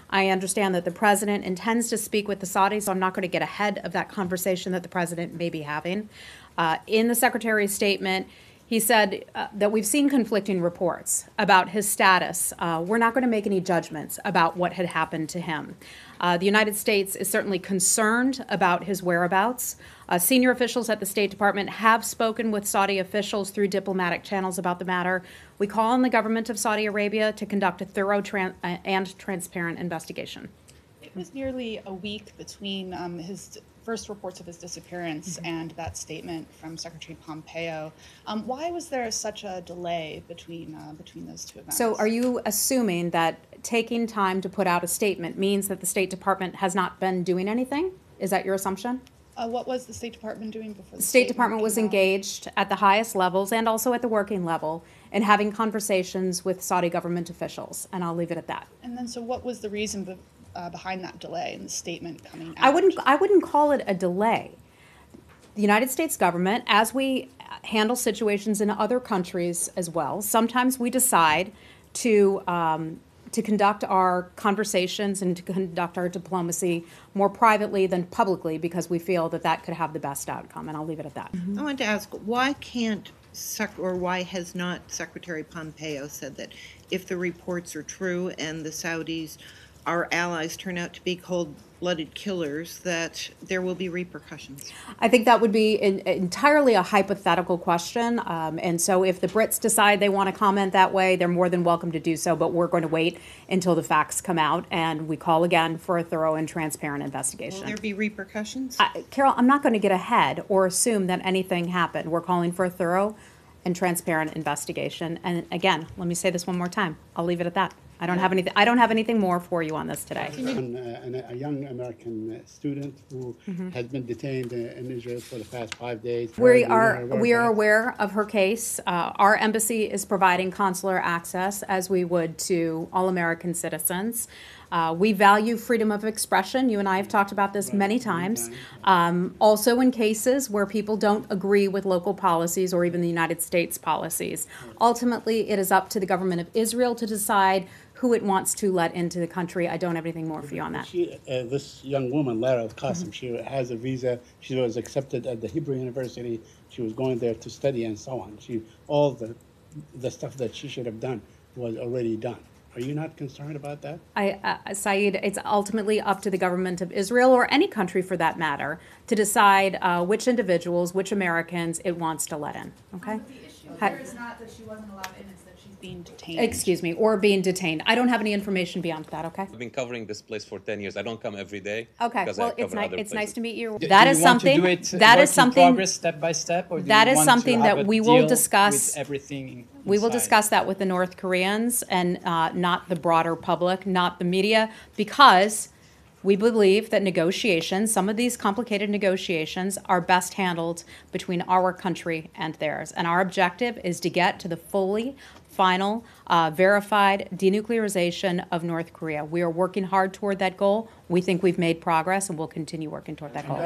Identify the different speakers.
Speaker 1: I understand that the president intends to speak with the Saudis, so I'm not going to get ahead of that conversation that the president may be having. In the secretary's statement, he said that we've seen conflicting reports about his status. We're not going to make any judgments about what had happened to him. The United States is certainly concerned about his whereabouts. Senior officials at the State Department have spoken with Saudi officials through diplomatic channels about the matter. We call on the government of Saudi Arabia to conduct a thorough and transparent investigation.
Speaker 2: It was nearly a week between his first reports of his disappearance and that statement from Secretary Pompeo. Why was there such a delay between those two events?
Speaker 1: So are you assuming that taking time to put out a statement means that the State Department has not been doing anything? Is that your assumption?
Speaker 2: What was the State Department doing before
Speaker 1: the State Department was engaged at the highest levels and also at the working level in having conversations with Saudi government officials, and I'll leave it at that.
Speaker 2: And then, so what was the reason behind that delay in the statement coming out?
Speaker 1: I wouldn't call it a delay. The United States government, as we handle situations in other countries as well, sometimes we decide to conduct our conversations and to conduct our diplomacy more privately than publicly because we feel that that could have the best outcome, and I'll leave it at that.
Speaker 3: I wanted to ask, why has not Secretary Pompeo said that if the reports are true and the Saudis, our allies, turn out to be cold-blooded killers, that there will be repercussions?
Speaker 1: I think that would be entirely a hypothetical question. And so if the Brits decide they want to comment that way, they're more than welcome to do so. But we're going to wait until the facts come out. And we call again for a thorough and transparent investigation.
Speaker 3: Will there be repercussions?
Speaker 1: Carol, I'm not going to get ahead or assume that anything happened. We're calling for a thorough and transparent investigation. And again, let me say this one more time. I'll leave it at that. I don't have anything more for you on this today.
Speaker 4: A young American student who has been detained in Israel for the past 5 days.
Speaker 1: We are aware of her case. Our embassy is providing consular access as we would to all American citizens. We value freedom of expression. You and I have talked about this many times. Also in cases where people don't agree with local policies or even the United States policies. Ultimately, it is up to the government of Israel to decide who it wants to let into the country. I don't have anything more for you on that.
Speaker 4: This young woman, Lara Al-Qasim, she has a visa. She was accepted at the Hebrew University. She was going there to study and so on. All the stuff that she should have done was already done. Are you not concerned about that?
Speaker 1: Saeed, it's ultimately up to the government of Israel, or any country for that matter, to decide which individuals, which Americans it wants to let in. Okay?
Speaker 2: The issue here is not that she wasn't allowed in, it's that she's being detained.
Speaker 1: Excuse me, or being detained. I don't have any information beyond that, okay?
Speaker 5: I've been covering this place for 10 years. I don't come every day.
Speaker 1: Okay, well, it's nice to meet you.
Speaker 6: That is something. That is something. Progress step by step, or
Speaker 1: that is something that we will discuss.
Speaker 6: Everything.
Speaker 1: We will discuss that with the North Koreans and not the broader public, not the media, because we believe that negotiations, some of these complicated negotiations, are best handled between our country and theirs. And our objective is to get to the fully final, verified denuclearization of North Korea. We are working hard toward that goal. We think we've made progress, and we'll continue working toward that goal.